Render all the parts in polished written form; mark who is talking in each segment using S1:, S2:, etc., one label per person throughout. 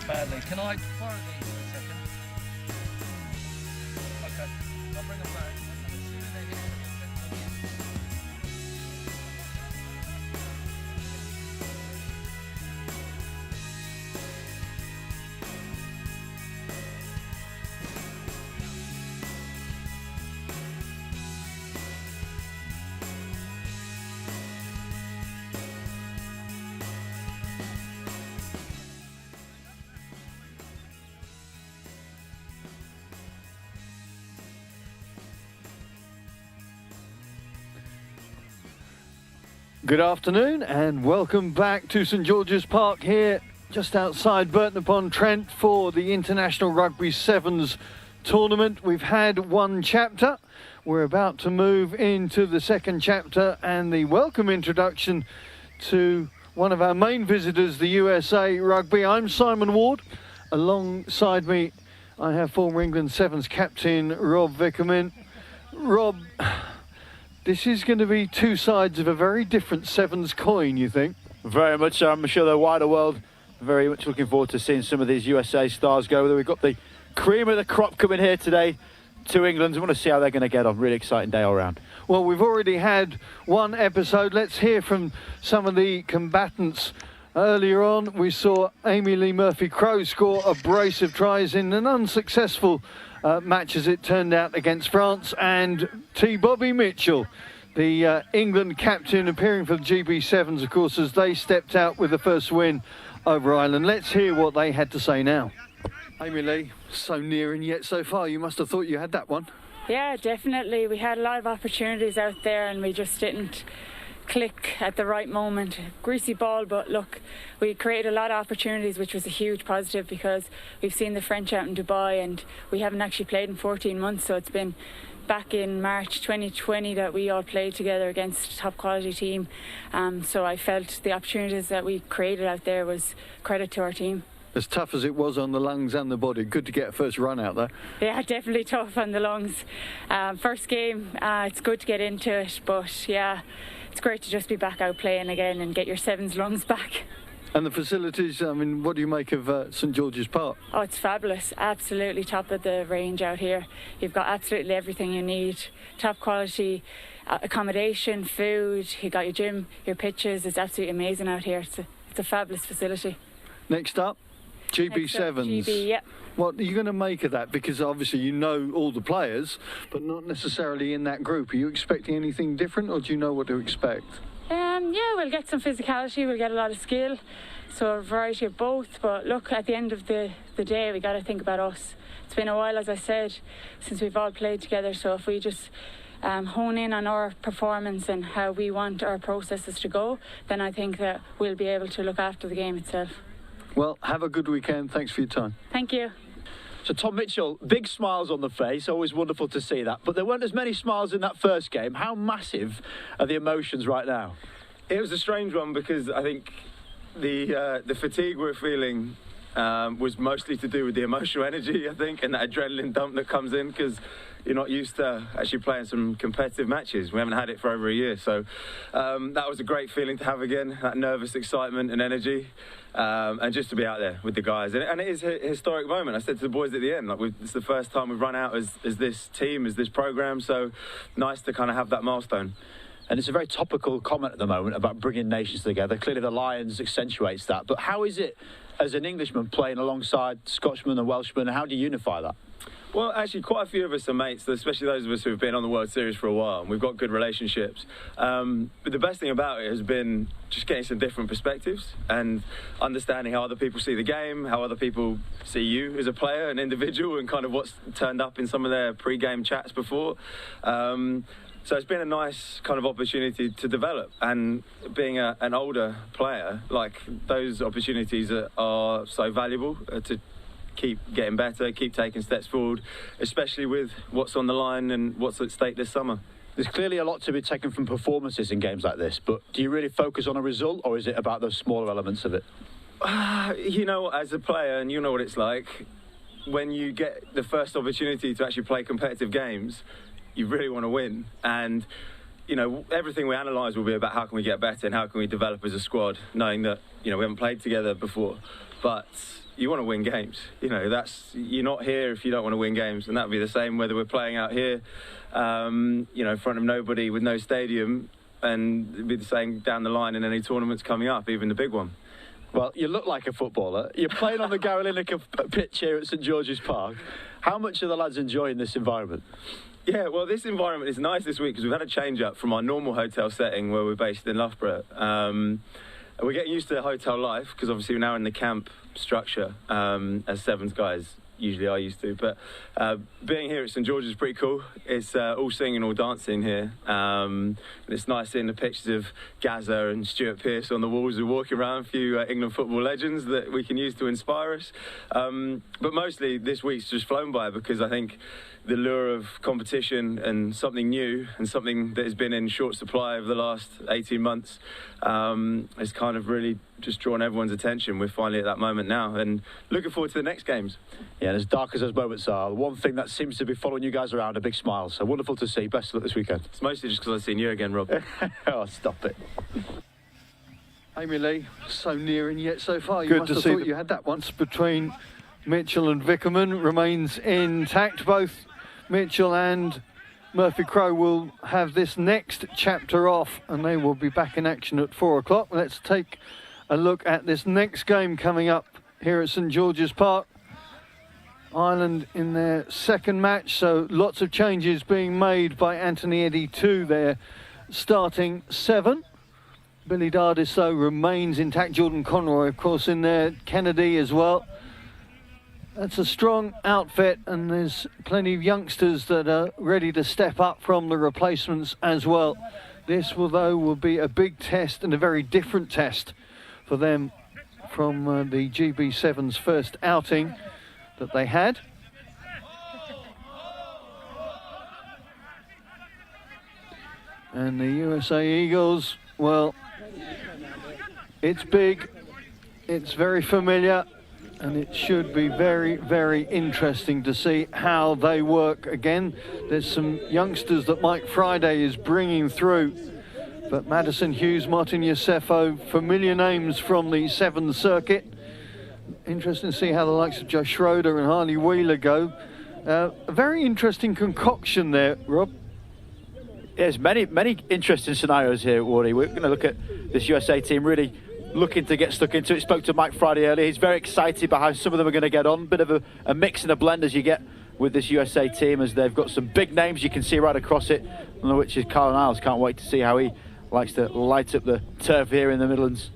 S1: badly. Can I borrow these for a second? Okay, I'll bring them back. As soon as they hit
S2: Good afternoon and welcome back to St George's Park here just outside Burton-upon-Trent for the International Rugby Sevens tournament. We've had one chapter. We're about to move into the second chapter and the welcome introduction to one of our main visitors, the USA Rugby. I'm Simon Ward. Alongside me, I have former England Sevens captain Rob Vickerman. Rob, this is going to be two sides of a very different Sevens coin, you think?
S3: Very much so. I'm sure the wider world very much looking forward to seeing some of these USA stars go. We've got the cream of the crop coming here today to England. I want to see how they're going to get on. Really exciting day all round.
S2: Well, we've already had one episode. Let's hear from some of the combatants. Earlier on, we saw Amy Lee Murphy-Crowe score a brace of tries in an unsuccessful match as it turned out against France, and T. Bobby Mitchell, the England captain appearing for the GB7s, of course, as they stepped out with the first win over Ireland. Let's hear what they had to say now. Amy Lee, so near and yet so far. You must have thought you had that one.
S4: Yeah, definitely. We had a lot of opportunities out there and we just didn't click at the right moment. Greasy ball, but look, we created a lot of opportunities, which was a huge positive because we've seen the French out in Dubai and we haven't actually played in 14 months, so it's been back in March 2020 that we all played together against a top quality team. So I felt the opportunities that we created out there was credit to our team.
S2: As tough as it was on the lungs and the body, good to get a first run out there.
S4: Yeah, definitely tough on the lungs. First game, it's good to get into it, but yeah, it's great to just be back out playing again and get your sevens lungs back.
S2: And the facilities, I mean, what do you make of St George's Park?
S4: Oh, it's fabulous. Absolutely top of the range out here. You've got absolutely everything you need. Top quality accommodation, food, you got your gym, your pitches. It's absolutely amazing out here. It's a fabulous facility.
S2: Next up, GB7s.
S4: GB, yeah.
S2: What are you going to make of that? Because obviously you know all the players, but not necessarily in that group. Are you expecting anything different, or do you know what to expect?
S4: Yeah, we'll get some physicality, we'll get a lot of skill, so a variety of both. But look, at the end of the day, we got to think about us. It's been a while, as I said, since we've all played together, so if we just hone in on our performance and how we want our processes to go, then I think that we'll be able to look after the game itself.
S2: Well, have a good weekend. Thanks for your time.
S4: Thank you.
S3: So Tom Mitchell, big smiles on the face, always wonderful to see that. But there weren't as many smiles in that first game. How massive are the emotions right now?
S5: It was a strange one because I think the fatigue we're feeling was mostly to do with the emotional energy, I think, and that adrenaline dump that comes in because you're not used to actually playing some competitive matches. We haven't had it for over a year, so that was a great feeling to have again, that nervous excitement and energy, and just to be out there with the guys. And it is a historic moment. I said to the boys at the end, like it's the first time we've run out as this team, as this programme, so nice to kind of have that milestone.
S3: And it's a very topical comment at the moment about bringing nations together. Clearly the Lions accentuates that. But how is it as an Englishman playing alongside Scotchmen and Welshmen? How do you unify that?
S5: Well, actually, quite a few of us are mates, especially those of us who have been on the World Series for a while, and we've got good relationships. But the best thing about it has been just getting some different perspectives and understanding how other people see the game, how other people see you as a player, an individual, and kind of what's turned up in some of their pre-game chats before. So it's been a nice kind of opportunity to develop, and being an older player, like those opportunities are so valuable to keep getting better, keep taking steps forward, especially with what's on the line and what's at stake this summer.
S3: There's clearly a lot to be taken from performances in games like this, but do you really focus on a result, or is it about those smaller elements of it?
S5: You know, as a player, and you know what it's like, when you get the first opportunity to actually play competitive games, you really want to win. And you know, everything we analyse will be about how can we get better and how can we develop as a squad, knowing that, you know, we haven't played together before, but you want to win games. You know, you're not here if you don't want to win games, and that would be the same whether we're playing out here, you know, in front of nobody with no stadium, and it'd be the same down the line in any tournaments coming up, even the big one.
S3: Well, you look like a footballer. You're playing on the Gary Lineker pitch here at St George's Park. How much are the lads enjoying this environment?
S5: Yeah, well, this environment is nice this week because we've had a change up from our normal hotel setting where we're based in Loughborough. We're getting used to hotel life because obviously we're now in the camp structure as Sevens guys usually are used to. But being here at St George's is pretty cool. It's all singing, all dancing here. And it's nice seeing the pictures of Gazza and Stuart Pearce on the walls who are walking around, a few England football legends that we can use to inspire us. But mostly this week's just flown by because I think the lure of competition and something new and something that has been in short supply over the last 18 months has kind of really just drawn everyone's attention. We're finally at that moment now and looking forward to the next games.
S3: Yeah, and as dark as those moments are, the one thing that seems to be following you guys around, a big smile. So wonderful to see. Best of luck this weekend.
S5: It's mostly just because I've seen you again, Rob.
S3: Oh, stop it.
S2: Amy Lee, so near and yet so far. You Good must to have see thought them. you had that once between Mitchell and Vickerman. Remains intact. Both Mitchell and Murphy Crowe will have this next chapter off and they will be back in action at 4 o'clock. Let's take a look at this next game coming up here at St George's Park. Ireland in their second match, so lots of changes being made by Anthony Eddy to their starting 7. Billy Dardis, though, remains intact. Jordan Conroy, of course, in there. Kennedy as well. That's a strong outfit, and there's plenty of youngsters that are ready to step up from the replacements as well. This will be a big test and a very different test for them from the GB7's first outing that they had. And the USA Eagles, well, it's big, it's very familiar, and it should be very, very interesting to see how they work again. There's some youngsters that Mike Friday is bringing through, but Madison Hughes, Martin Yosefo, familiar names from the Sevens circuit. Interesting to see how the likes of Joe Schroeder and Harley Wheeler go. A very interesting concoction there, Rob.
S3: There's many interesting scenarios here, Wardy. We're going to look at this USA team really looking to get stuck into it. Spoke to Mike Friday earlier. He's very excited about how some of them are going to get on. Bit of a mix and a blend as you get with this USA team, as they've got some big names you can see right across it, one of which is Carl Niles. Can't wait to see how he likes to light up the turf here in the Midlands.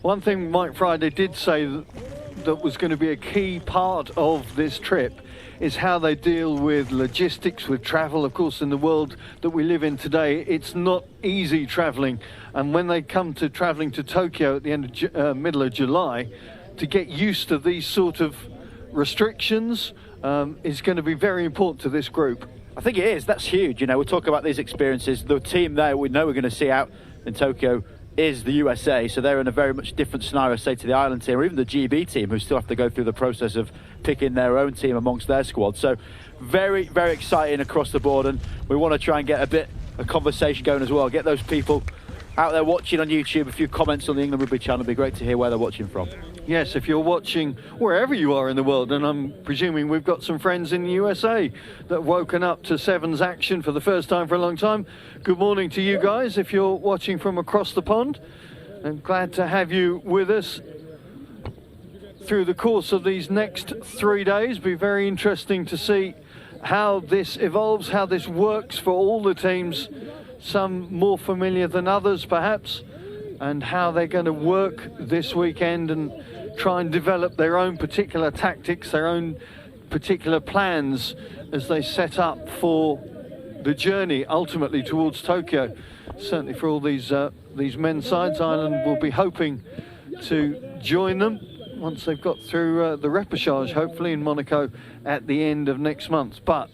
S2: One thing Mike Friday did say that was going to be a key part of this trip is how they deal with logistics, with travel. Of course, in the world that we live in today, it's not easy traveling. And when they come to traveling to Tokyo at the end of middle of July, to get used to these sort of restrictions is going to be very important to this group.
S3: I think it is. That's huge. You know, we'll talk about these experiences. The team there we know we're going to see out in Tokyo is the USA, so they're in a very much different scenario, say, to the Ireland team or even the GB team, who still have to go through the process of picking their own team amongst their squad. So very, very exciting across the board, and we want to try and get a bit of conversation going as well. Get those people out there watching on YouTube, a few comments on the England Rugby channel. It'd be great to hear where they're watching from.
S2: Yes, if you're watching wherever you are in the world, and I'm presuming we've got some friends in the USA that have woken up to Sevens action for the first time for a long time. Good morning to you guys if you're watching from across the pond. I'm glad to have you with us through the course of these next 3 days. Be very interesting to see how this evolves, how this works for all the teams, some more familiar than others perhaps, and how they're going to work this weekend and try and develop their own particular tactics, their own particular plans as they set up for the journey ultimately towards Tokyo. Certainly for all these men's sides, Ireland will be hoping to join them once they've got through the repechage, hopefully in Monaco at the end of next month. But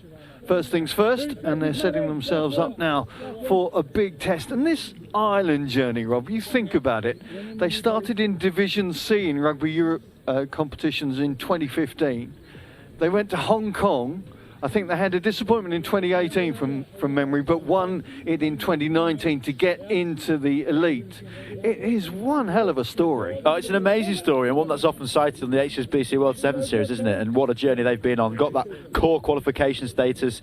S2: first things first, and they're setting themselves up now for a big test. And this Ireland journey, Rob, you think about it, they started in Division C in Rugby Europe competitions in 2015. They went to Hong Kong, I think they had a disappointment in 2018 from memory, but won it in 2019 to get into the elite. It is one hell of a story.
S3: Oh, it's an amazing story, and one that's often cited on the HSBC World 7 Series, isn't it? And what a journey they've been on. Got that core qualification status,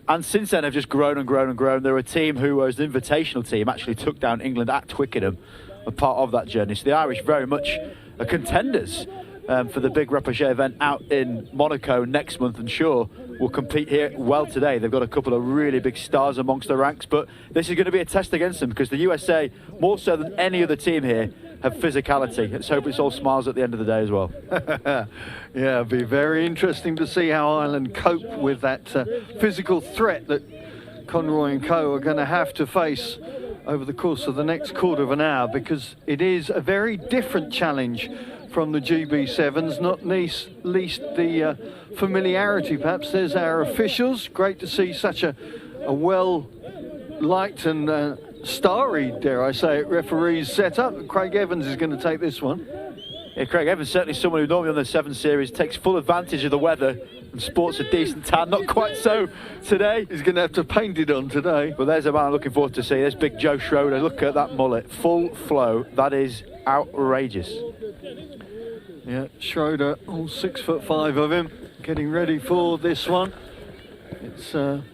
S3: and since then have just grown and grown and grown. They're a team who, as an invitational team, actually took down England at Twickenham, a part of that journey. So the Irish very much are contenders for the big repechage event out in Monaco next month, and sure, will compete here well today. They've got a couple of really big stars amongst the ranks, but this is going to be a test against them, because the USA, more so than any other team here, have physicality. Let's hope it's all smiles at the end of the day as well.
S2: Yeah, it'll be very interesting to see how Ireland cope with that physical threat that Conroy and co are going to have to face over the course of the next quarter of an hour, because it is a very different challenge from the GB7s, not least the familiarity perhaps. There's our officials. Great to see such a well-liked and starry, dare I say it, referees set up. Craig Evans is going to take this one.
S3: Yeah, Craig Evans, certainly someone who normally on the 7 Series takes full advantage of the weather and sports a decent tan. Not quite so today.
S2: He's going to have to paint it on today.
S3: But there's a man I'm looking forward to see. There's big Joe Schroeder. Look at that mullet. Full flow. That is outrageous.
S2: Yeah, Schroeder, all 6'5" of him, getting ready for this one. It's going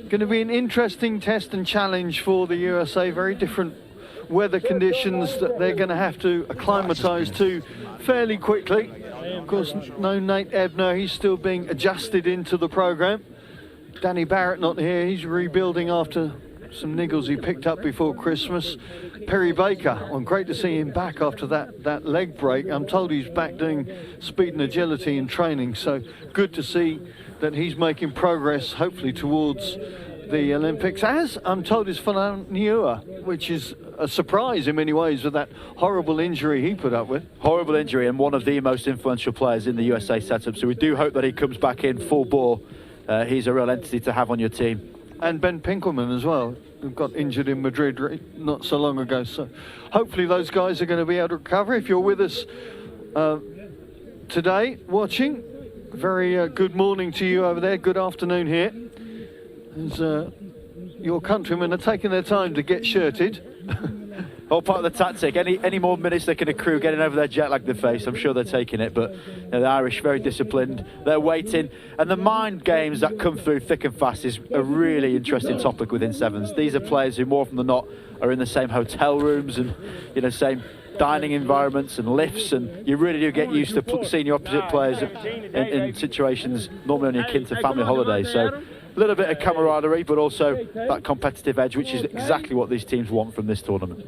S2: to be an interesting test and challenge for the USA. Very different weather conditions that they're going to have to acclimatise to fairly quickly. Of course, no Nate Ebner. He's still being adjusted into the programme. Danny Barrett not here. He's rebuilding after some niggles he picked up before Christmas. Perry Baker, well, great to see him back after that leg break. I'm told he's back doing speed and agility in training, so good to see that he's making progress, hopefully towards the Olympics, as I'm told is Fananiua, which is a surprise in many ways with that horrible injury he put up with.
S3: Horrible injury, and one of the most influential players in the USA setup, so we do hope that he comes back in full bore. He's a real entity to have on your team.
S2: And Ben Pinkelman as well, who got injured in Madrid not so long ago. So hopefully those guys are going to be able to recover. If you're with us today watching, very good morning to you over there. Good afternoon here. As your countrymen are taking their time to get shirted.
S3: All part of the tactic. Any more minutes they can accrue getting over their jet lag they face, I'm sure they're taking it. But you know, the Irish, very disciplined. They're waiting. And the mind games that come through thick and fast is a really interesting topic within sevens. These are players who more often than not are in the same hotel rooms and, you know, same dining environments and lifts, and you really do get used to seeing your opposite players in situations normally only akin to family holidays. So a little bit of camaraderie, but also that competitive edge, which is exactly what these teams want from this tournament.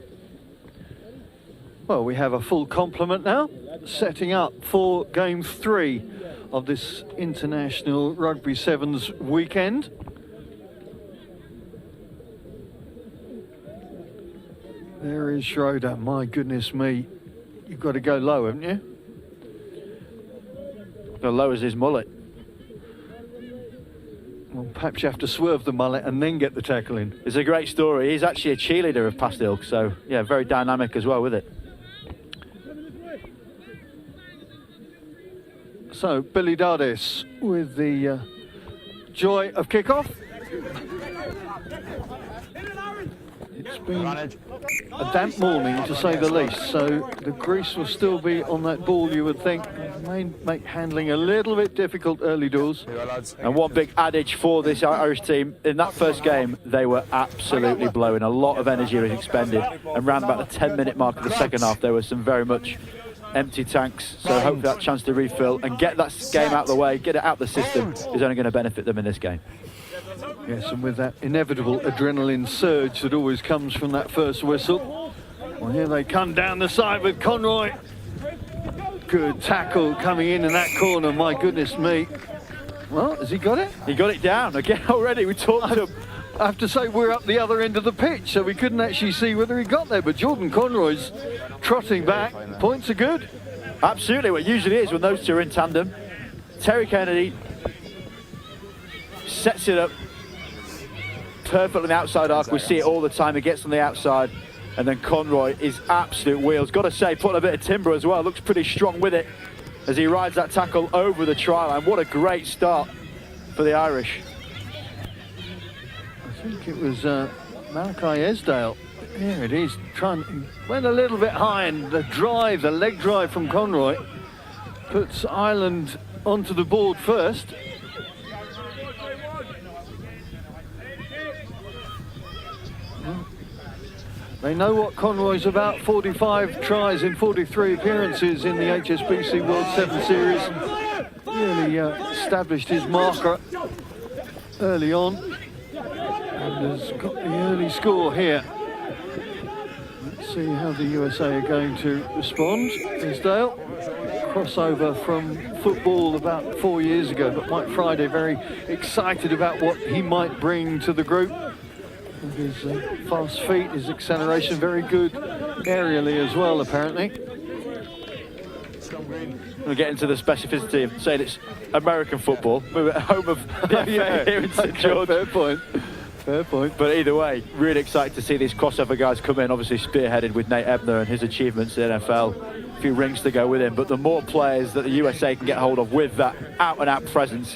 S2: Well, we have a full complement now, setting up for Game 3 of this International Rugby Sevens weekend. There is Schroeder. My goodness me. You've got to go low, haven't you?
S3: Go low as his mullet.
S2: Well, perhaps you have to swerve the mullet and then get the tackle in.
S3: It's a great story. He's actually a cheerleader of past ilk, so yeah, very dynamic as well with it.
S2: So, Billy Dardis with the joy of kickoff. It's been a damp morning, to say the least, so the grease will still be on that ball, you would think. May make handling a little bit difficult early doors.
S3: And one big adage for this Irish team, in that first game, they were absolutely blowing. A lot of energy was expended, and round about the 10-minute mark of the second half, there were some very much empty tanks, so hopefully that chance to refill and get that game out of the way, get it out the system, is only going to benefit them in this game.
S2: Yes, and with that inevitable adrenaline surge that always comes from that first whistle. Well, here they come down the side with Conroy. Good tackle coming in that corner, my goodness me. Well, has he got it?
S3: He got it down again already. We talked to him.
S2: I have to say, we're up the other end of the pitch, so we couldn't actually see whether he got there, but Jordan Conroy's trotting back. Points are good.
S3: Absolutely, what usually is when those two are in tandem. Terry Kennedy sets it up perfectly on the outside arc. We see it all the time. He gets on the outside, and then Conroy is absolute wheels. Got to say, putting a bit of timber as well. Looks pretty strong with it as he rides that tackle over the try line. What a great start for the Irish.
S2: I think it was Malachi Esdale. Here it is, went a little bit high, and the leg drive from Conroy puts Ireland onto the board first. They know what Conroy's about. 45 tries in 43 appearances in the HSBC World 7 Series. Really established his marker early on, and has got the early score here. Let's see how the USA are going to respond. Esdale, crossover from football about 4 years ago, but Mike Friday very excited about what he might bring to the group. With his fast feet, his acceleration, very good aerially as well, apparently.
S3: We'll get into the specificity of saying it's American football. We're at home of the FA here in St George.
S2: Fair point. Fair point.
S3: But either way, really excited to see these crossover guys come in, obviously spearheaded with Nate Ebner and his achievements in the NFL. A few rings to go with him, but the more players that the USA can get hold of with that out-and-out presence,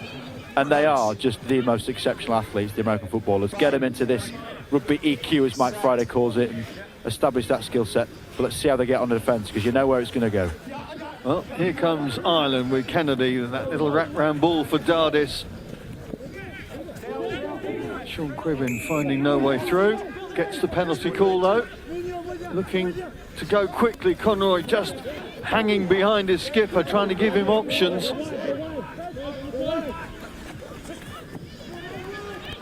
S3: and they are just the most exceptional athletes, the American footballers. Get them into this rugby EQ, as Mike Friday calls it, and establish that skill set. But let's see how they get on the defence, because you know where it's going to go.
S2: Well, here comes Ireland with Kennedy, and that little wrap-round ball for Dardis. Sean Cribbin finding no way through. Gets the penalty call, though. Looking to go quickly. Conroy just hanging behind his skipper, trying to give him options.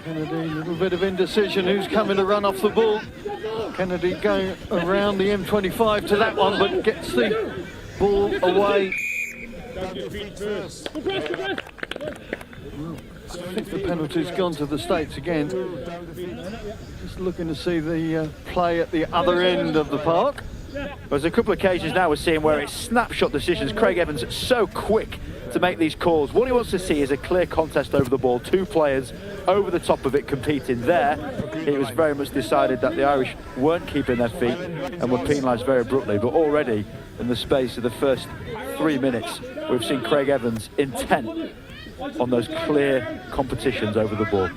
S2: Kennedy, a little bit of indecision. Who's coming to run off the ball? Kennedy going around the M25 to that one, but gets the ball away. I think the penalty's gone to the States again. Just looking to see the play at the other end of the park.
S3: There's a couple of occasions now we're seeing where it's snapshot decisions. Craig Evans so quick to make these calls. What he wants to see is a clear contest over the ball. Two players over the top of it competing there. It was very much decided that the Irish weren't keeping their feet and were penalised very abruptly. But already in the space of the first 3 minutes, we've seen Craig Evans intent on those clear competitions over the ball.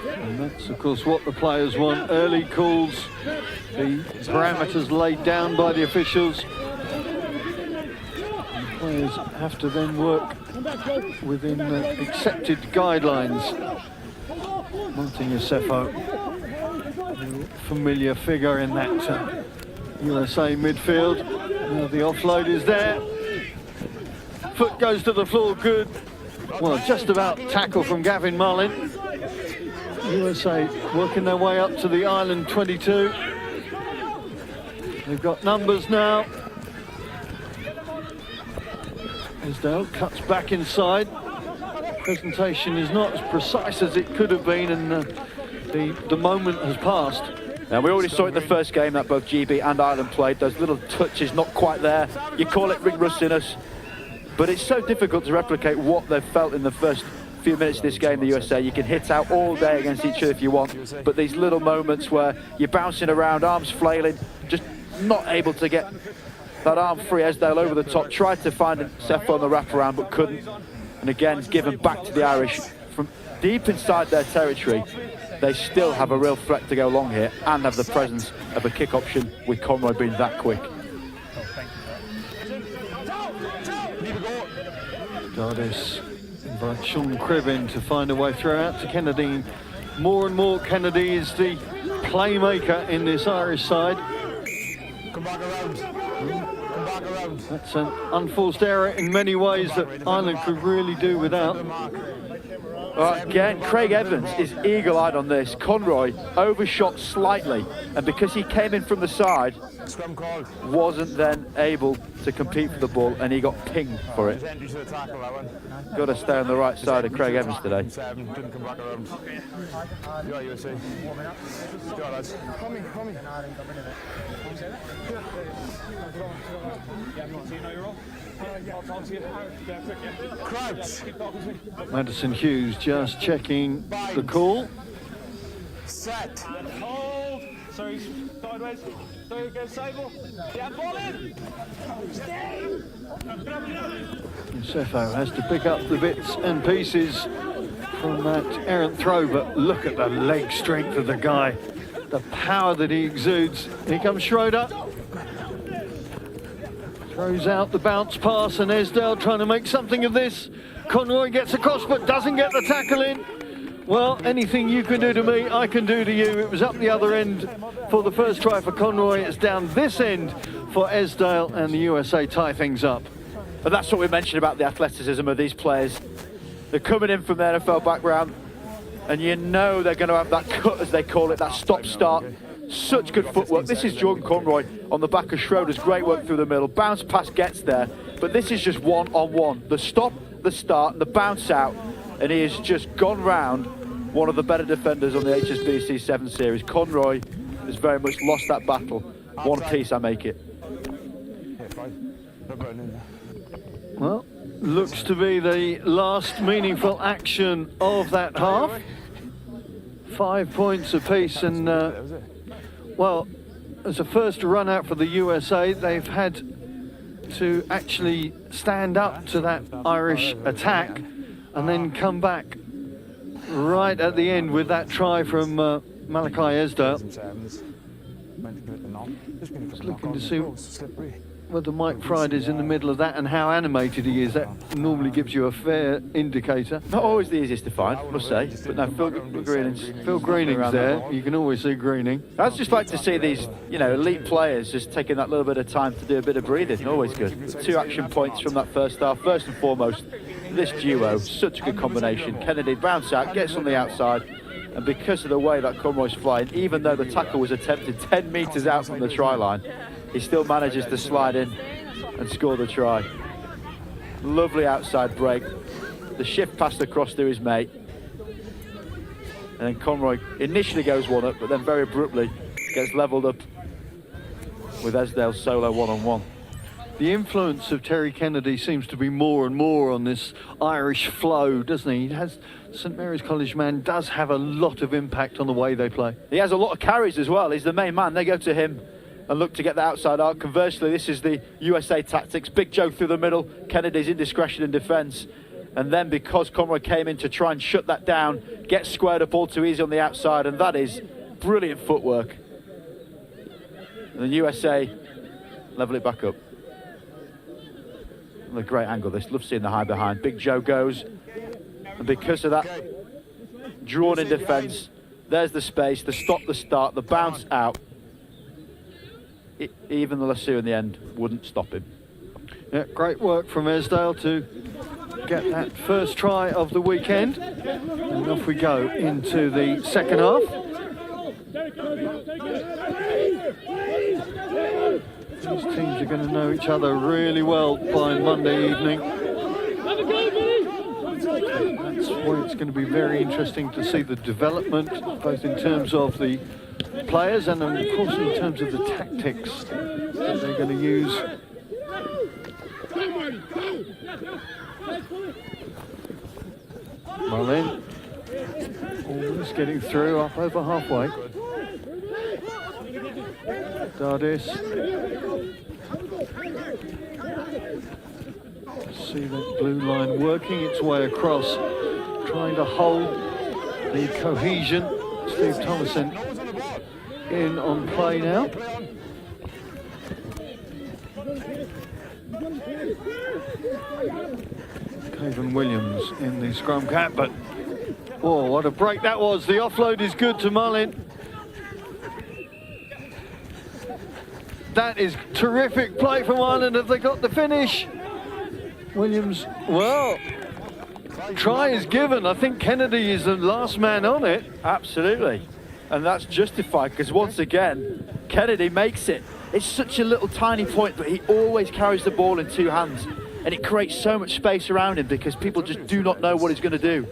S2: And that's, of course, what the players want. Early calls, the parameters laid down by the officials. The players have to then work within accepted guidelines. Martin Yosefo, familiar figure in that USA midfield. Now the offload is there. Foot goes to the floor, good. Well, just about tackle from Gavin Mullin. USA working their way up to the Ireland 22. They've got numbers now. Esdale cuts back inside. Presentation is not as precise as it could have been, and the moment has passed.
S3: Now, we already saw it in the first game that both GB and Ireland played. Those little touches not quite there. You call it ring rustiness, but it's so difficult to replicate what they've felt in the first few minutes of this game, the USA. You can hit out all day against each other if you want, but these little moments where you're bouncing around, arms flailing, just not able to get that arm free. Esdale over the top, tried to find Sefo on the wraparound, but couldn't. And again, it's given back to the Irish from deep inside their territory. They still have a real threat to go long here and have the presence of a kick option with Conroy being that quick.
S2: Dardis invites Sean Cribbin to find a way through out to Kennedy. More and more, Kennedy is the playmaker in this Irish side.
S6: Come back around. Come back around.
S2: That's an unforced error in many ways that Ireland could really do without.
S3: Again, Craig Evans is eagle-eyed on this. Conroy overshot slightly, and because he came in from the side, wasn't then able to compete for the ball, and he got pinged for it. Got to stay on the right side of Craig Evans today.
S6: Didn't come back around. Yeah, you see. Yeah, lads. Come in. Crouch.
S2: Madison Hughes just checking the call.
S6: Set.
S7: Hold. Sorry, sideways. Sorry, go Sable. Yeah, ball in.
S2: Sefo has to pick up the bits and pieces from that errant throw, but look at the leg strength of the guy, the power that he exudes. Here comes Schroeder. Throws out the bounce pass, and Esdale trying to make something of this. Conroy gets across but doesn't get the tackle in. Well, anything you can do to me, I can do to you. It was up the other end for the first try for Conroy. It's down this end for Esdale, and the USA tie things up.
S3: But that's what we mentioned about the athleticism of these players. They're coming in from the NFL background, and you know they're going to have that cut, as they call it, that stop-start. Such good footwork. This is Jordan Conroy on the back of Schroeder's. Great work through the middle. Bounce pass gets there, but this is just one-on-one. The stop, the start, and the bounce out, and he has just gone round one of the better defenders on the HSBC 7 Series. Conroy has very much lost that battle. One piece, I make it.
S2: Well, looks to be the last meaningful action of that half. 5 points apiece, and well, as a first run out for the USA, they've had to actually stand up to that Irish attack and then come back right at the end with that try from Malachi Esdale. Just looking to see whether Mike Fried is in the middle of that and how animated he is. That normally gives you a fair indicator.
S3: Not always the easiest to find, I must say, but no, Phil
S2: Greening's there. You can always see Greening.
S3: I'd just like to see these, you know, elite players just taking that little bit of time to do a bit of breathing. Always good. 2 action points from that first half. First and foremost, this duo, such a good combination. Kennedy bounce out, gets on the outside, and because of the way that Conroy's flying, even though the tackle was attempted 10 metres out from the try line, he still manages to slide in and score the try. Lovely outside break. The shift passed across to his mate. And then Conroy initially goes one up, but then very abruptly gets levelled up with Esdale's solo one-on-one.
S2: The influence of Terry Kennedy seems to be more and more on this Irish flow, doesn't he? He has, St Mary's College man does have a lot of impact on the way they play.
S3: He has a lot of carries as well. He's the main man. They go to him and look to get the outside arc. Conversely, this is the USA tactics. Big Joe through the middle. Kennedy's indiscretion in defence. And then because Conroy came in to try and shut that down, gets squared up all too easy on the outside, and that is brilliant footwork. And the USA level it back up. And a great angle this. Love seeing the high behind. Big Joe goes. And because of that drawn in defence, there's the space, the stop, the start, the bounce out. Even the lasso in the end wouldn't stop him.
S2: Yeah, great work from Esdale to get that first try of the weekend. And off we go into the second half. These teams are going to know each other really well by Monday evening. That's why it's going to be very interesting to see the development, both in terms of the players and of course in terms of the tactics that they're going to use. Marlin almost getting through, up over halfway. Dardis. See that blue line working its way across, trying to hold the cohesion. Steve Thomason in on play now. Cavan Williams in the scrum cap, but oh, what a break that was. The offload is good to Marlin. That is terrific play from Ireland. Have they got the finish? Williams, well, try is given. I think Kennedy is the last man on it.
S3: Absolutely. And that's justified because once again, Kennedy makes it. It's such a little tiny point, but he always carries the ball in 2 hands. And it creates so much space around him because people just do not know what he's going to do.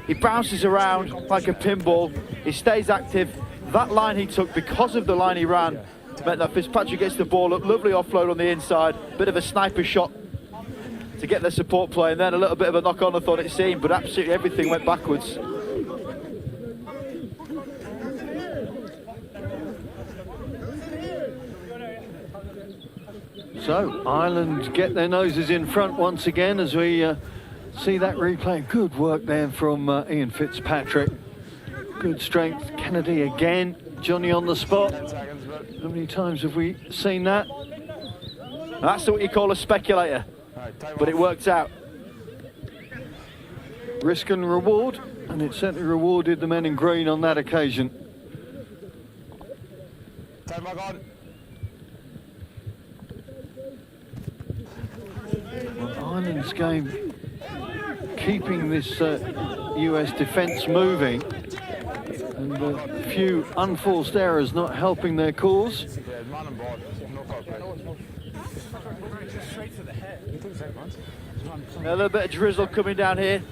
S3: He bounces around like a pinball. He stays active. That line he took, because of the line he ran, meant that Fitzpatrick gets the ball up. Lovely offload on the inside. Bit of a sniper shot to get the support play, and then a little bit of a knock-on, I thought it seemed, but absolutely everything went backwards.
S2: So Ireland get their noses in front once again as we see that replay. Good work there from Ian Fitzpatrick. Good strength. Kennedy again. Johnny on the spot. How many times have we seen that?
S3: That's what you call a speculator, but it worked out.
S2: Risk and reward, and it certainly rewarded the men in green on that occasion.
S6: Time back on.
S2: Well, Ireland's game keeping this US defence moving, and a few unforced errors not helping their cause.
S6: Yeah, man on board. No foul play.
S3: A little bit of drizzle coming down here,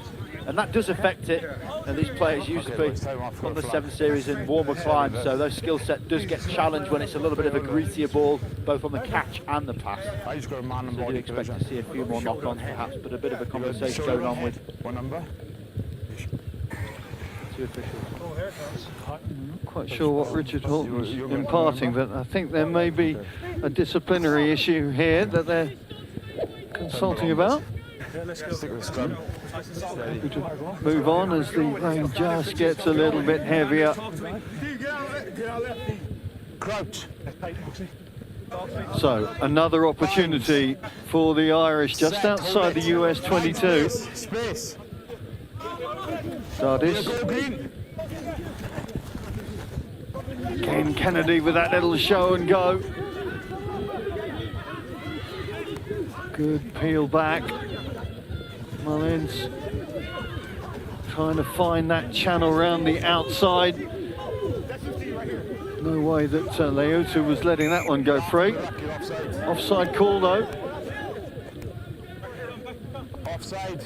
S3: and that does affect it. And these players usually be on the 7 Series in warmer climes, so their skill set does get challenged when it's a little bit of a greasier ball, both on the catch and the pass.
S6: I just got a man on
S3: So
S6: board.
S3: you'd expect to see a few more knock-ons perhaps, but a bit of a conversation going on with
S6: what number?
S3: 2 officials.
S2: I'm not quite sure what Richard Horton's imparting, but I think there may be a disciplinary issue here that they're consulting about.
S6: Stick with the scrum.
S2: Happy to move on as the rain just gets a little bit heavier.
S6: Crouch.
S2: So another opportunity for the Irish just outside the US 22.
S6: Space.
S2: Dardis.
S6: Green.
S2: Again, Kennedy with that little show and go. Good peel back. Mullins trying to find that channel around the outside. No way that Leotu was letting that one go free. Offside call though.
S6: Offside.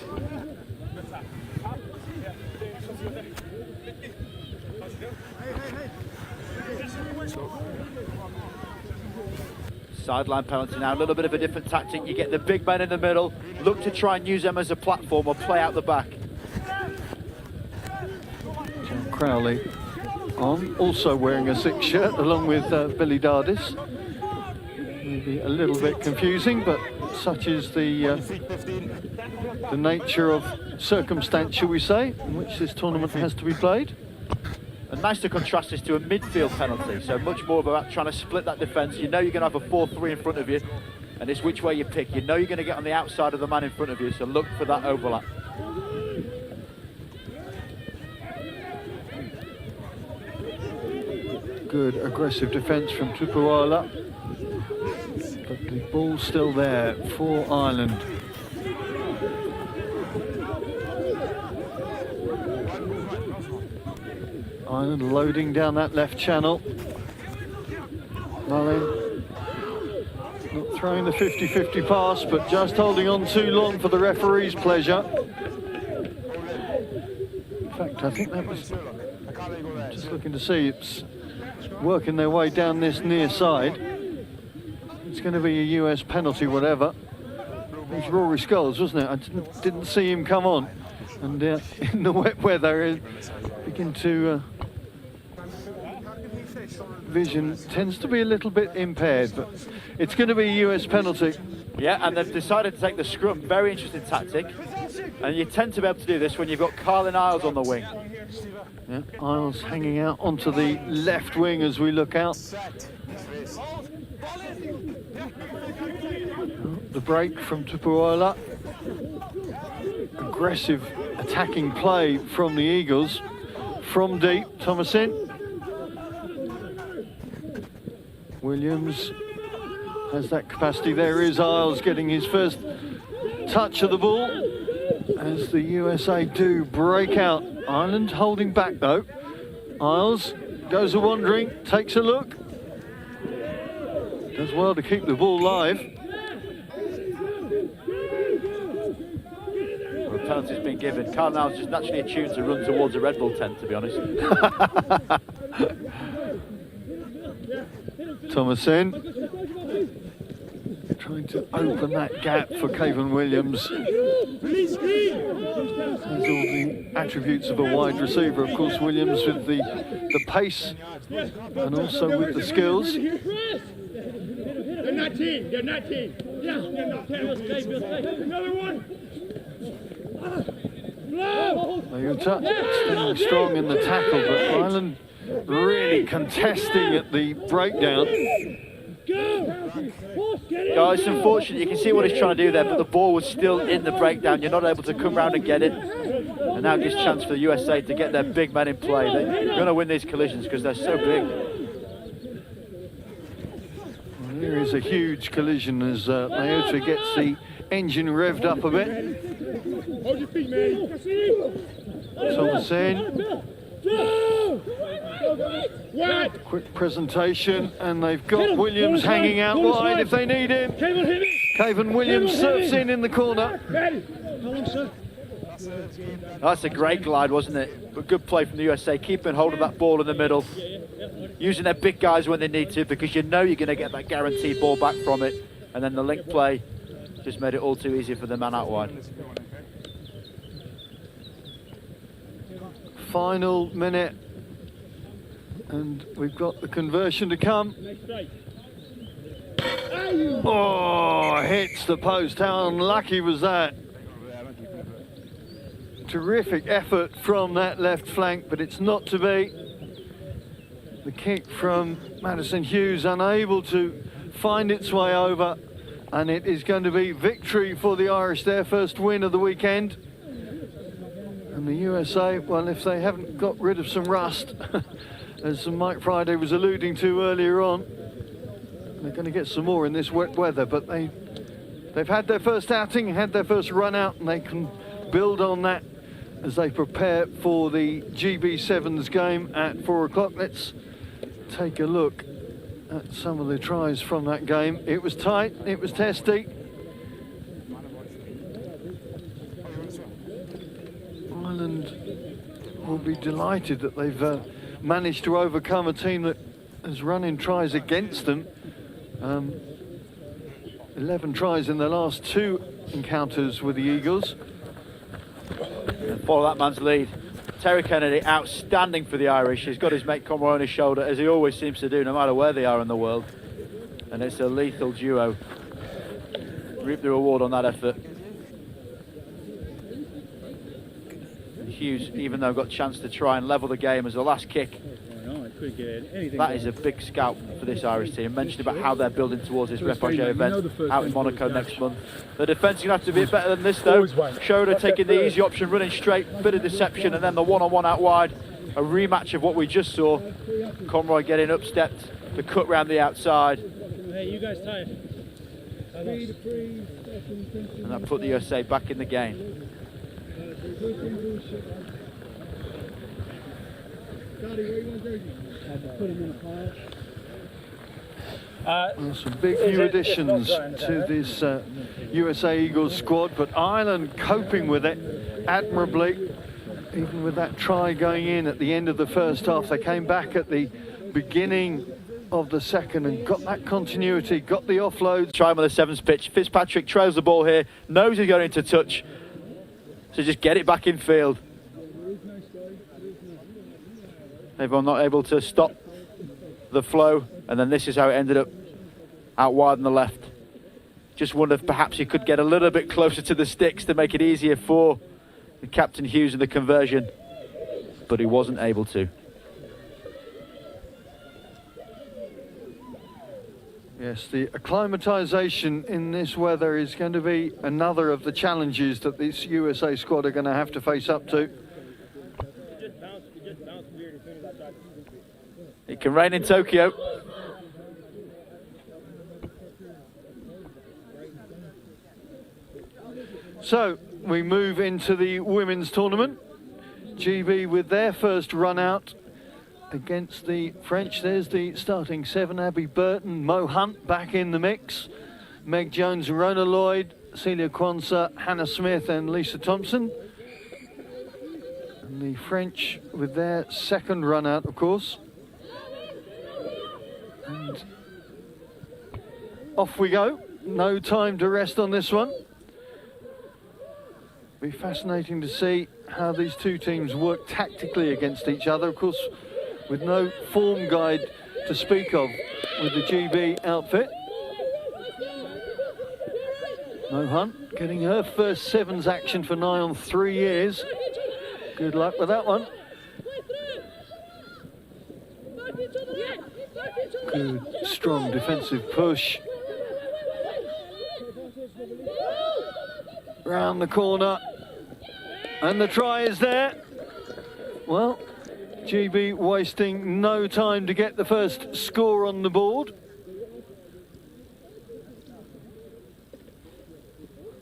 S3: Sideline penalty now, a little bit of a different tactic. You get the big man in the middle, look to try and use them as a platform or play out the back.
S2: John Crowley on, also wearing a 6 shirt along with Billy Dardis. Maybe a little bit confusing, but such is the nature of circumstance, shall we say, in which this tournament has to be played.
S3: And nice to contrast this to a midfield penalty, so much more about trying to split that defence. You know you're going to have a 4-3 in front of you, and it's which way you pick. You know you're going to get on the outside of the man in front of you, so look for that overlap.
S2: Good aggressive defence from Tupuola, but the ball's still there for Ireland. Ireland loading down that left channel. Mullin not throwing the 50-50 pass, but just holding on too long for the referee's pleasure. In fact, I think that was, just looking to see, it's working their way down this near side. It's going to be a US penalty, whatever. It was Rory Scholes, wasn't it? I didn't see him come on. And in the wet weather, begin to vision tends to be a little bit impaired, but it's going to be a US penalty.
S3: Yeah, and they've decided to take the scrum. Very interesting tactic. And you tend to be able to do this when you've got Carlin Isles on the wing.
S2: Yeah, Isles hanging out onto the left wing as we look out. The break from Tupuola. Aggressive attacking play from the Eagles. From deep, Thomasin. Williams has that capacity. There is Isles getting his first touch of the ball as the USA do break out. Ireland holding back though. Isles goes a wandering, takes a look. Does well to keep the ball live.
S3: Well, the penalty's been given. Carl Niles just naturally attuned to run towards a Red Bull tent, to be honest.
S2: Thomasin trying to open that gap for Cavan Williams. Has all the attributes of a wide receiver, of course. Williams with the pace and also with the skills.
S8: They're not team. Yeah. Another one.
S2: Mayuta staying strong in the tackle, but Ireland really contesting at the breakdown.
S3: Guys, it's unfortunate. You can see what he's trying to do there, but the ball was still in the breakdown. You're not able to come round and get it. And now gives chance for the USA to get their big men in play. They're going to win these collisions because they're so big.
S2: Well, there is a huge collision as Mayuta gets the engine revved up a bit.
S6: Hold your feet, man.
S2: Thomas in. Quick presentation, and they've got Williams hanging out wide if they need him. Cavan Williams surfs in the corner.
S3: That's a great glide, wasn't it? But good play from the USA, keeping hold of that ball in the middle. Using their big guys when they need to, because you know you're going to get that guaranteed ball back from it. And then the link play just made it all too easy for the man out wide.
S2: Final minute, and we've got the conversion to come. Oh, hits the post. How unlucky was that? Terrific effort from that left flank, but it's not to be. The kick from Madison Hughes unable to find its way over, and it is going to be victory for the Irish, their first win of the weekend. And the USA, well, if they haven't got rid of some rust, as Mike Friday was alluding to earlier on, they're going to get some more in this wet weather. But they've had their first outing, had their first run out, and they can build on that as they prepare for the GB Sevens game at 4 o'clock. Let's take a look at some of the tries from that game. It was tight, it was testy. Ireland will be delighted that they've managed to overcome a team that has run in tries against them. 11 tries in their last 2 encounters with the Eagles.
S3: And follow that man's lead. Terry Kennedy, outstanding for the Irish. He's got his mate Conroy on his shoulder, as he always seems to do, no matter where they are in the world. And it's a lethal duo. Reap the reward on that effort. Hughes, even though got a chance to try and level the game as the last kick. That is a big scalp for this Irish team. Mentioned about how they're building towards this Repage event out in Monaco next month. The defence is going to have to be better than this though. Schroeder taking the easy option, running straight, bit of deception, and then the one-on-one out wide. A rematch of what we just saw. Conroy getting up-stepped, the cut round the outside.
S7: Hey, you guys tired?
S3: And that put the USA back in the game.
S2: Some big new additions to this USA Eagles squad, but Ireland coping with it admirably. Even with that try going in at the end of the first half, they came back at the beginning of the second and got that continuity, got the offloads.
S3: Try him on the sevens pitch. Fitzpatrick trails the ball here, knows he's going into touch, so just get it back in field. Everyone not able to stop the flow, and then this is how it ended up, out wide on the left. Just wonder if perhaps he could get a little bit closer to the sticks to make it easier for the Captain Hughes in the conversion, but he wasn't able to.
S2: Yes, the acclimatisation in this weather is going to be another of the challenges that this USA squad are going to have to face up to.
S3: It can rain in Tokyo.
S2: So we move into the women's tournament. GB with their first run out against the French. There's the starting 7, Abby Burton, Mo Hunt back in the mix, Meg Jones, Rona Lloyd, Celia Kwanzaa, Hannah Smith and Lisa Thompson. And the French with their second run out, of course. And off we go. No time to rest on this one. Be fascinating to see how these two teams work tactically against each other. Of course, with no form guide to speak of with the GB outfit. Mo Hunt getting her first sevens action for nigh on 3 years. Good luck with that one. Good, strong defensive push. Round the corner. And the try is there. Well, GB wasting no time to get the first score on the board.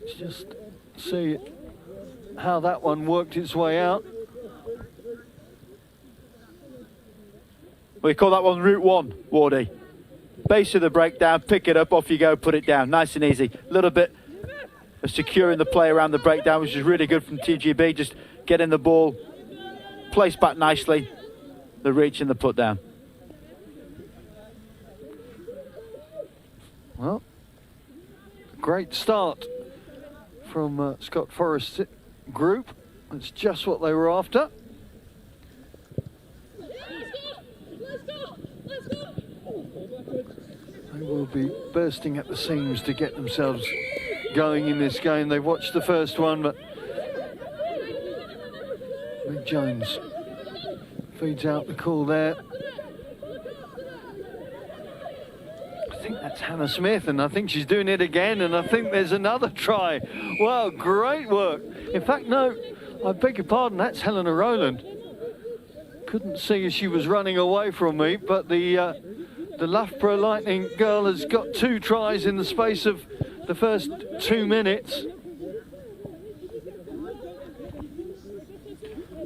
S2: Let's just see how that one worked its way out.
S3: We call that one Route 1, Wardy. Base of the breakdown, pick it up, off you go, put it down. Nice and easy. A little bit of securing the play around the breakdown, which is really good from TGB. Just getting the ball placed back nicely, the reach and the put down.
S2: Well, great start from Scott Forrest's group. That's just what they were after. They will be bursting at the seams to get themselves going in this game. They've watched the first one, but Meg Jones feeds out the call there. I think that's Hannah Smith, and I think she's doing it again, and I think there's another try. Wow, great work. In fact, no, I beg your pardon, that's Helena Rowland. Couldn't see as she was running away from me, but the Loughborough Lightning girl has got 2 tries in the space of the first 2 minutes.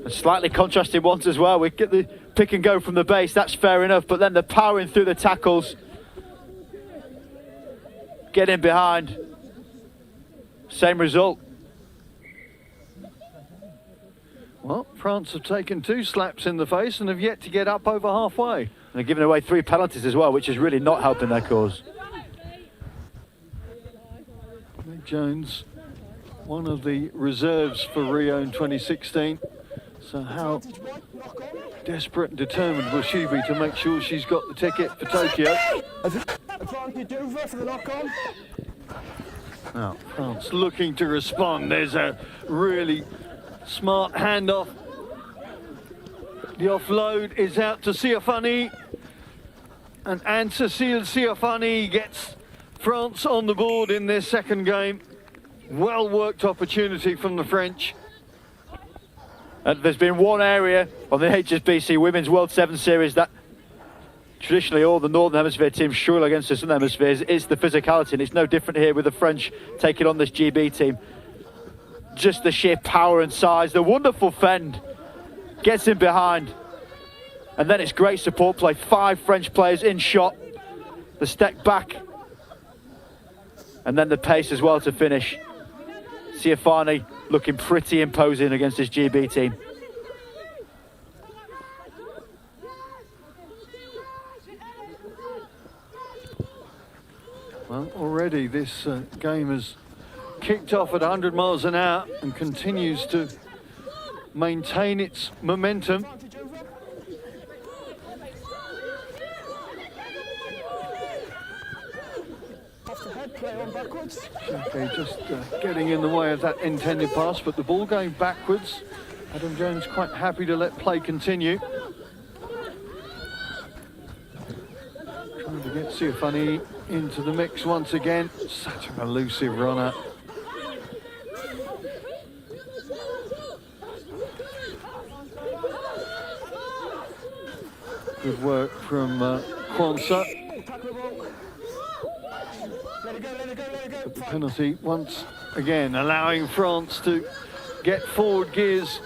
S3: And slightly contrasting ones as well. We get the pick and go from the base, that's fair enough, but then the powering through the tackles. Get in behind. Same result.
S2: Well, France have taken 2 slaps in the face and have yet to get up over halfway.
S3: And they're giving away 3 penalties as well, which is really not helping their cause.
S2: Meg Jones, one of the reserves for Rio in 2016. So how desperate and determined will she be to make sure she's got the ticket for Tokyo? Now, France looking to respond. There's a really smart handoff. The offload is out to Siafani. And Anne-Cécile Siafani gets France on the board in this second game. Well-worked opportunity from the French.
S3: And there's been one area on the HSBC Women's World 7 Series that traditionally all the Northern Hemisphere teams struggle against the Southern Hemispheres. It's the physicality, and it's no different here with the French taking on this GB team. Just the sheer power and size. The wonderful fend gets in behind. And then it's great support play. 5 French players in shot. The step back. And then the pace as well to finish. Siafani looking pretty imposing against this GB team.
S2: Well, already this game has kicked off at 100 miles an hour and continues to maintain its momentum. Okay, just getting in the way of that intended pass, but the ball going backwards. Adam Jones quite happy to let play continue. Trying to get Siafani into the mix once again. Such an elusive runner. Good work from Kwanzaa. But the penalty once again allowing France to get forward gears,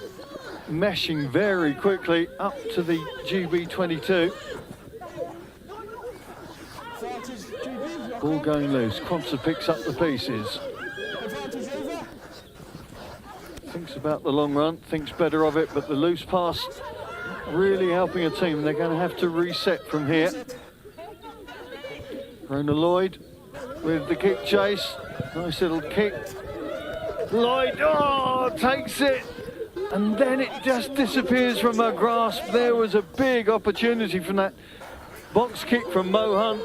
S2: meshing very quickly up to the GB22. Ball going loose. Kwanzaa picks up the pieces. Thinks about the long run, thinks better of it, but the loose pass really helping a team. They're going to have to reset from here. Rona Lloyd with the kick chase. Nice little kick. Lloyd, takes it. And then it just disappears from her grasp. There was a big opportunity from that box kick from Mo Hunt.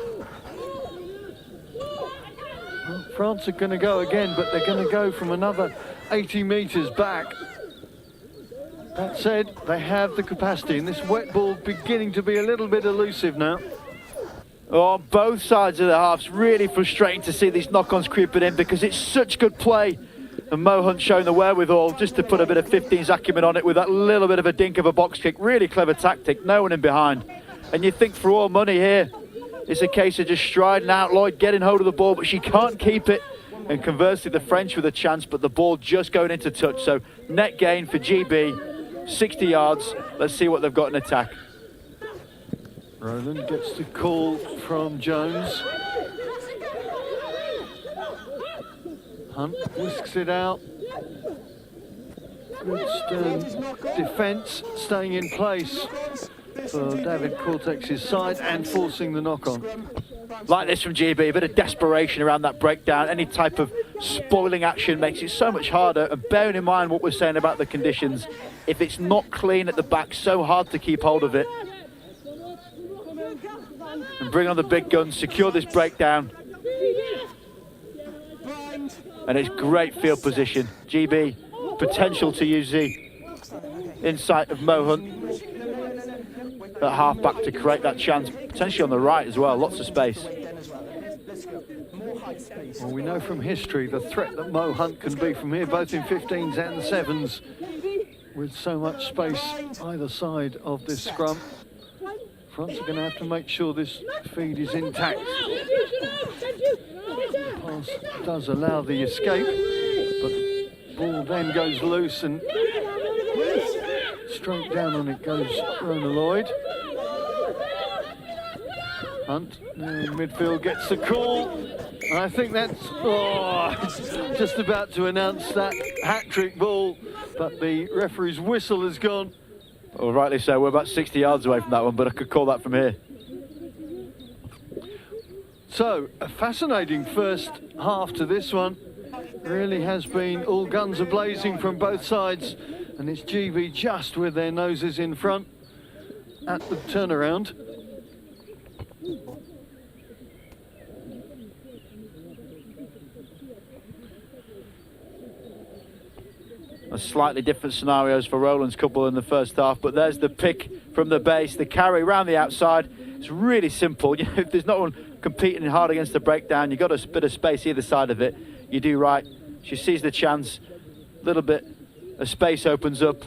S2: Well, France are going to go again, but they're going to go from another 80 metres back. That said, they have the capacity, and this wet ball beginning to be a little bit elusive now.
S3: Oh, on both sides of the halves, really frustrating to see these knock-ons creeping in because it's such good play. And Mo Hunt showing the wherewithal just to put a bit of 15's acumen on it with that little bit of a dink of a box kick. Really clever tactic, no one in behind. And you think for all money here, it's a case of just striding out, Lloyd getting hold of the ball, but she can't keep it. And conversely, the French with a chance, but the ball just going into touch. So net gain for GB, 60 yards. Let's see what they've got in attack.
S2: Roland gets the call from Jones. Hunt whisks it out. Good stern defence, staying in place for David Cortex's side and forcing the knock-on.
S3: Like this from GB, a bit of desperation around that breakdown. Any type of spoiling action makes it so much harder. And bearing in mind what we're saying about the conditions, if it's not clean at the back, so hard to keep hold of it. And bring on the big guns, secure this breakdown. And it's great field position. GB, potential to use the insight of Mo Hunt at half back to create that chance, potentially on the right as well, lots of space.
S2: Well, we know from history the threat that Mo Hunt can be from here, both in 15s and 7s, with so much space either side of this scrum. France are going to have to make sure this feed is intact. The pass does allow the escape, but the ball then goes loose and straight down on it goes Rona Lloyd. Hunt in midfield gets the call. And I think that's just about to announce that hat-trick ball, but the referee's whistle has gone.
S3: Well, rightly so. We're about 60 yards away from that one, but I could call that from here.
S2: So, a fascinating first half to this one. Really has been all guns a-blazing from both sides, and it's GB just with their noses in front at the turnaround.
S3: Slightly different scenarios for Roland's couple in the first half, but there's the pick from the base, the carry around the outside. It's really simple. You know, if there's no one competing hard against the breakdown, you've got a bit of space either side of it. You do right. She sees the chance, a little bit of space opens up,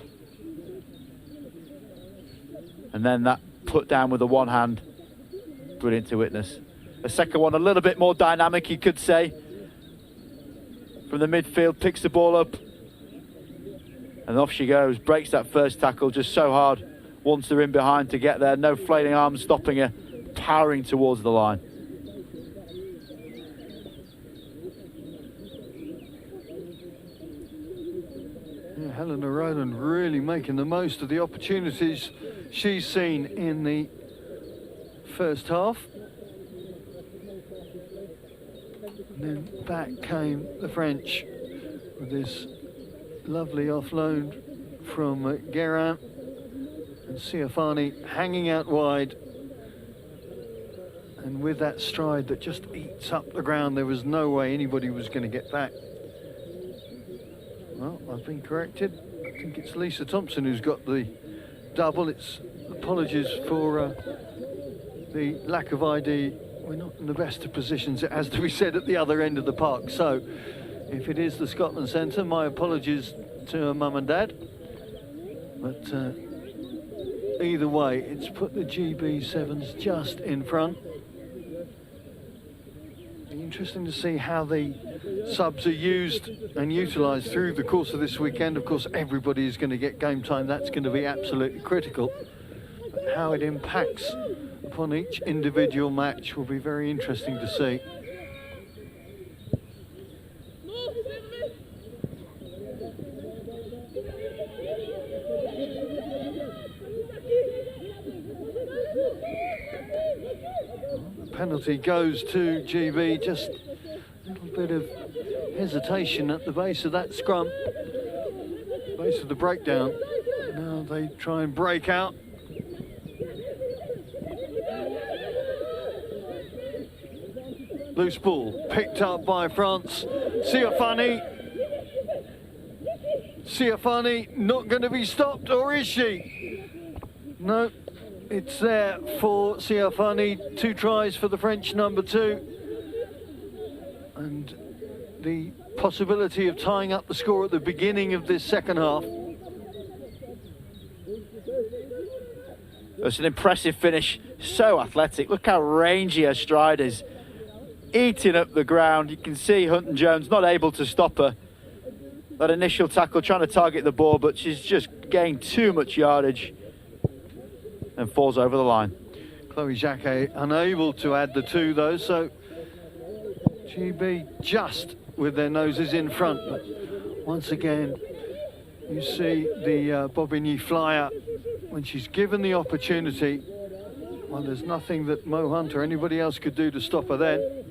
S3: and then that put down with the one hand. Brilliant to witness. The second one a little bit more dynamic, you could say. From the midfield, picks the ball up. And off she goes, breaks that first tackle just so hard. Wants her in behind to get there. No flailing arms stopping her. Powering towards the line.
S2: Yeah, Helena Rowland really making the most of the opportunities she's seen in the first half. And then back came the French with this lovely offload from Guerin, and Siafani hanging out wide, and with that stride that just eats up the ground, there was no way anybody was going to get back. Well, I've been corrected. I think it's Lisa Thompson who's got the double. It's apologies for the lack of ID. We're not in the best of positions, it has to be said, at the other end of the park. So if it is the Scotland Centre, my apologies to her mum and dad. But either way, it's put the GB Sevens just in front. Interesting to see how the subs are used and utilised through the course of this weekend. Of course, everybody is going to get game time. That's going to be absolutely critical. But how it impacts upon each individual match will be very interesting to see. Penalty goes to GB, just a little bit of hesitation at the base of that scrum, base of the breakdown. Now they try and break out. Loose ball picked up by France. Siafani not going to be stopped, or is she? No, it's there for Siafani. 2 tries for the French number 2. And the possibility of tying up the score at the beginning of this second half.
S3: It's an impressive finish, so athletic. Look how rangy her stride is. Eating up the ground. You can see Hunton-Jones not able to stop her. That initial tackle trying to target the ball, but she's just gained too much yardage and falls over the line.
S2: Chloe Jacquet unable to add the 2 though, so GB just with their noses in front. But once again, you see the Bobigny flyer when she's given the opportunity. Well, there's nothing that Mo Hunt or anybody else could do to stop her then.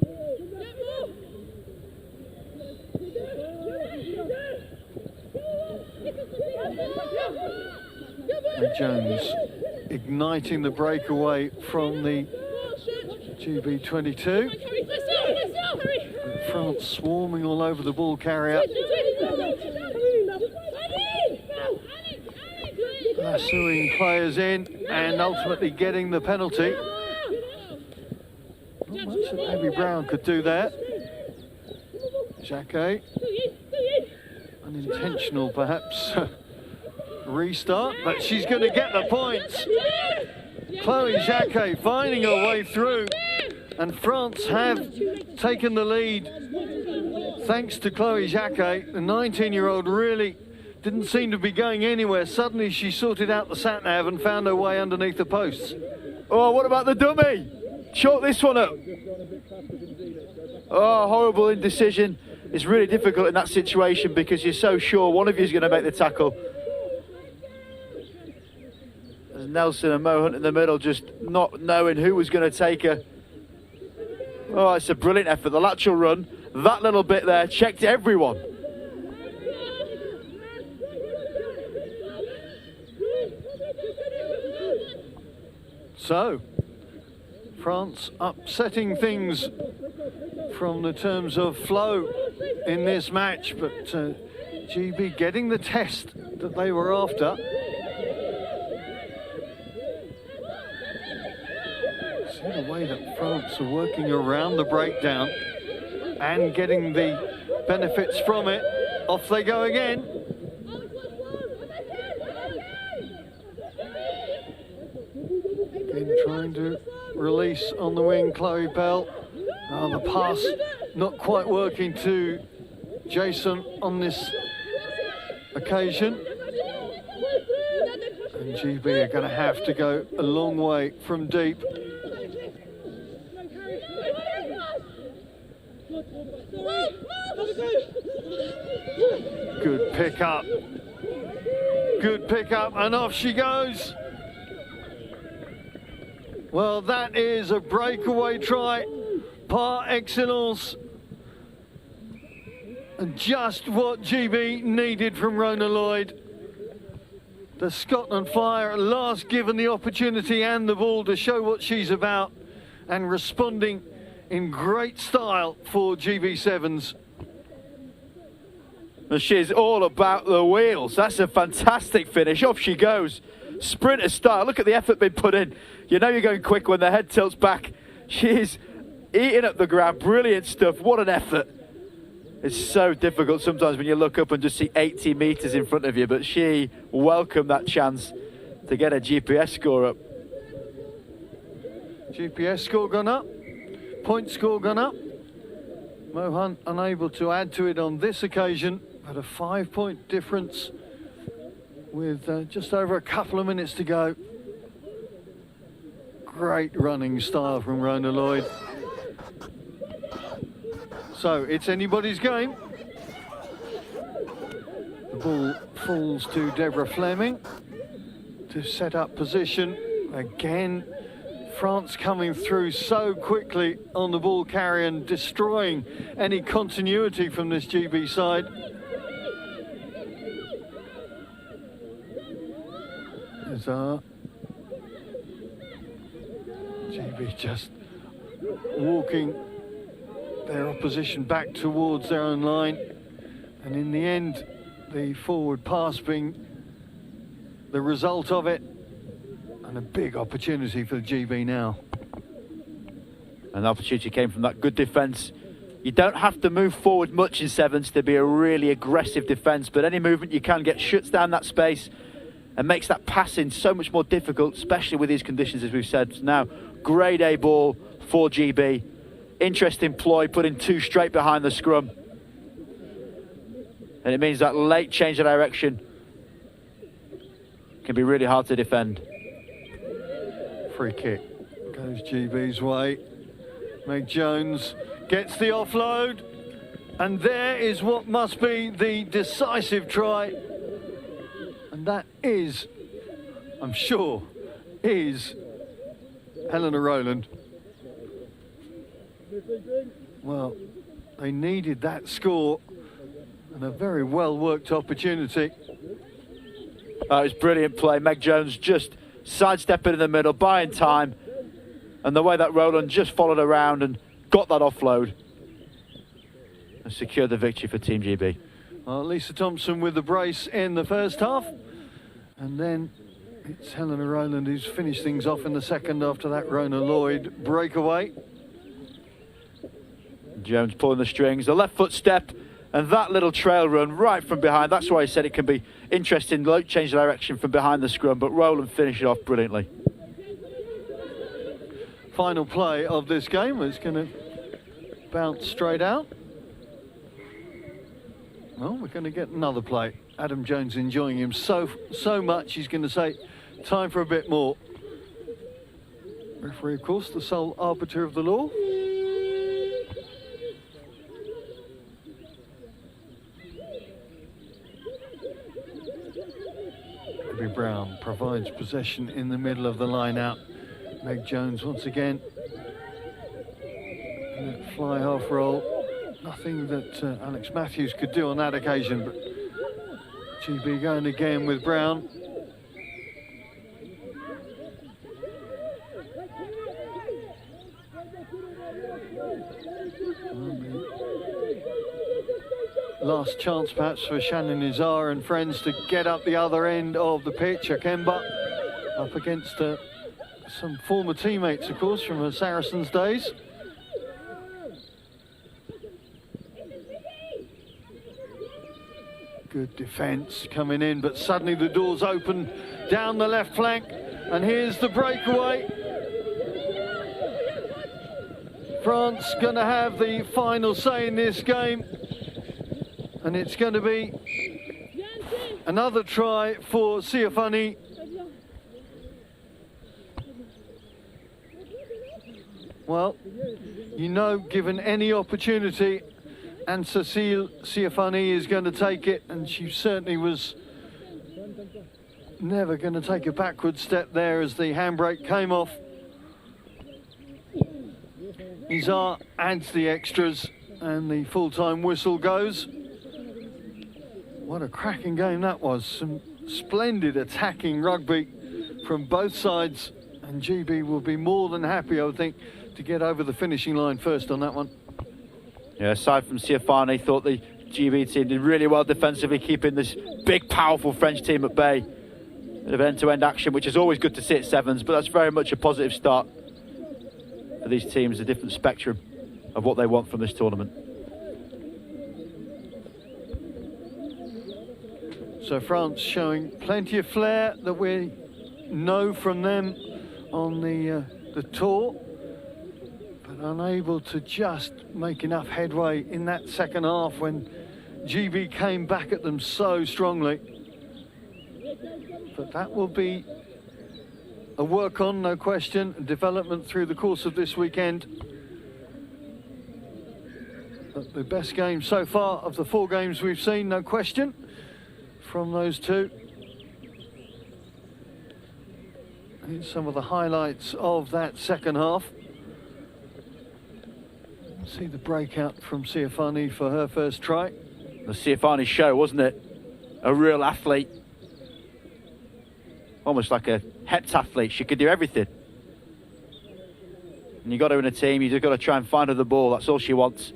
S2: And Jones igniting the breakaway from the GB 22. France swarming all over the ball carrier. Lassoing players in and ultimately getting the penalty. Not much that Abby Brown could do there. Jacquet. Unintentional perhaps restart, but she's going to get the points. Chloe Jacquet finding her way through, and France have taken the lead thanks to Chloe Jacquet. The 19-year-old really didn't seem to be going anywhere. Suddenly she sorted out the sat-nav and found her way underneath the posts.
S3: Oh, what about the dummy? Chalk this one up. Oh, horrible indecision. It's really difficult in that situation because you're so sure one of you is going to make the tackle. There's Nelson and Mo Hunt in the middle, just not knowing who was going to take her. Oh, it's a brilliant effort. The lateral run, that little bit there, checked everyone.
S2: So, France upsetting things from the terms of flow in this match, but GB getting the test that they were after. See the way that France are working around the breakdown and getting the benefits from it. Off they go again. Again, trying to release on the wing, Chloe Bell. The pass not quite working to Jason on this occasion. And GB are going to have to go a long way from deep. Good pick up. Good pick up, and off she goes. Well, that is a breakaway try par excellence. And just what GB needed from Rona Lloyd. The Scotland flyer at last given the opportunity and the ball to show what she's about, and responding in great style for GB7s.
S3: And she's all about the wheels. That's a fantastic finish. Off she goes. Sprinter style. Look at the effort being put in. You know you're going quick when the head tilts back. She's eating up the ground. Brilliant stuff. What an effort. It's so difficult sometimes when you look up and just see 80 metres in front of you, but she welcomed that chance to get a GPS score up.
S2: GPS score gone up. Point score gone up. Mo Hunt unable to add to it on this occasion, but a 5-point difference with just over a couple of minutes to go. Great running style from Rona Lloyd. So it's anybody's game. The ball falls to Deborah Fleming to set up position. Again, France coming through so quickly on the ball carrier and destroying any continuity from this GB side. There's GB just walking their opposition back towards their own line. And in the end, the forward pass being the result of it, and a big opportunity for the GB now.
S3: And the opportunity came from that good defence. You don't have to move forward much in sevens to be a really aggressive defence, but any movement you can get shuts down that space and makes that passing so much more difficult, especially with these conditions, as we've said. Now, grade A ball for GB. Interesting ploy, putting two straight behind the scrum. And it means that late change of direction can be really hard to defend.
S2: Free kick goes GB's way. Meg Jones gets the offload, and there is what must be the decisive try. And that is, I'm sure, is Helena Rowland. Well, they needed that score and a very well worked opportunity.
S3: It was brilliant play. Meg Jones just sidestepping in the middle, buying time, and the way that Rowland just followed around and got that offload and secured the victory for Team GB.
S2: Well, Lisa Thompson with the brace in the first half, and then it's Helena Rowland who's finished things off in the second after that Rona Lloyd breakaway.
S3: Jones pulling the strings, the left foot step, and that little trail run right from behind. That's why I said it can be interesting, late change of direction from behind the scrum, but Rowland finished it off brilliantly.
S2: Final play of this game is going to bounce straight out. Well, we're going to get another play. Adam Jones enjoying him so much, he's going to say, time for a bit more. Referee, of course, the sole arbiter of the law. Debbie Brown provides possession in the middle of the line out. Meg Jones once again. Fly half roll. Nothing that Alex Matthews could do on that occasion, but GB going again with Brown. Last chance perhaps for Shannon Nizar and friends to get up the other end of the pitch. Akemba up against some former teammates, of course, from her Saracens days. Good defence coming in, but suddenly the doors open down the left flank, and here's the breakaway. France going to have the final say in this game, and it's going to be another try for Siafani. Well, you know, given any opportunity, and Cecile Siafani is going to take it, and she certainly was never going to take a backward step there as the handbrake came off. Nizar adds the extras, and the full-time whistle goes. What a cracking game that was. Some splendid attacking rugby from both sides, and GB will be more than happy, I would think, to get over the finishing line first on that one.
S3: Yeah, aside from Siafani, thought the GB team did really well defensively, keeping this big, powerful French team at bay. Bit of end-to-end action, which is always good to see at sevens, but that's very much a positive start for these teams, a different spectrum of what they want from this tournament.
S2: So France showing plenty of flair that we know from them on the tour, but unable to just make enough headway in that second half when GB came back at them so strongly. But that will be a work on, no question, development through the course of this weekend. But the best game so far of the 4 games we've seen, no question, from those two. Here's some of the highlights of that second half. See the breakout from Siafani for her first try.
S3: The Siafani show, wasn't it? A real athlete. Almost like a heptathlete. She could do everything. And you've got her in a team, you've just got to try and find her the ball. That's all she wants.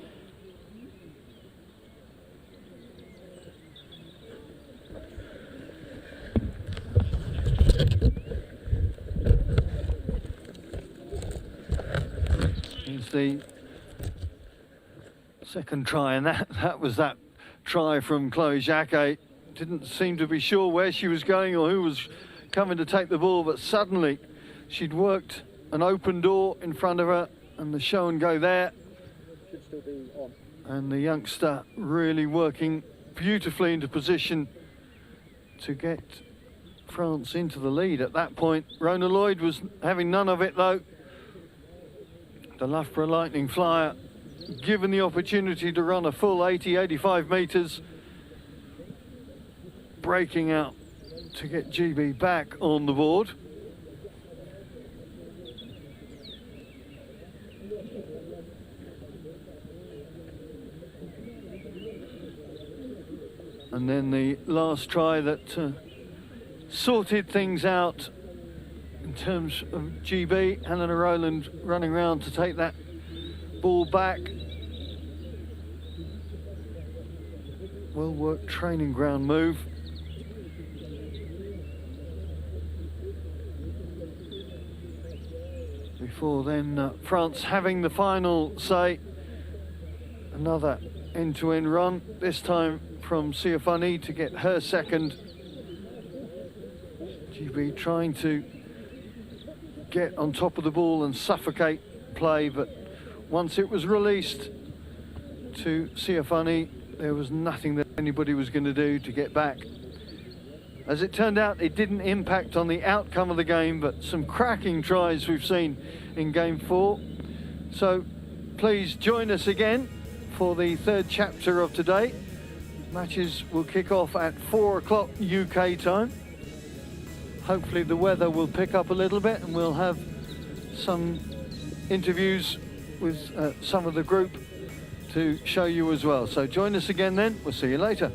S2: It's the second try, and that was that try from Chloe Jacquet. Didn't seem to be sure where she was going or who was coming to take the ball, but suddenly she'd worked an open door in front of her, and the show and go there. And the youngster really working beautifully into position to get France into the lead. At that point, Rona Lloyd was having none of it though. The Loughborough Lightning Flyer given the opportunity to run a full 80-85 metres, breaking out to get GB back on the board. And then the last try that sorted things out in terms of GB. Helena Rowland running around to take that ball back. Well worked training ground move. Before then, France having the final say. Another end-to-end run, this time from Siafani to get her second. GB trying to get on top of the ball and suffocate play, but once it was released to Siafani, there was nothing that anybody was going to do to get back. As it turned out, it didn't impact on the outcome of the game, but some cracking tries we've seen in game 4. So please join us again for the third chapter of today. Matches will kick off at 4 o'clock UK time. Hopefully the weather will pick up a little bit and we'll have some interviews with some of the group to show you as well. So join us again then. We'll see you later.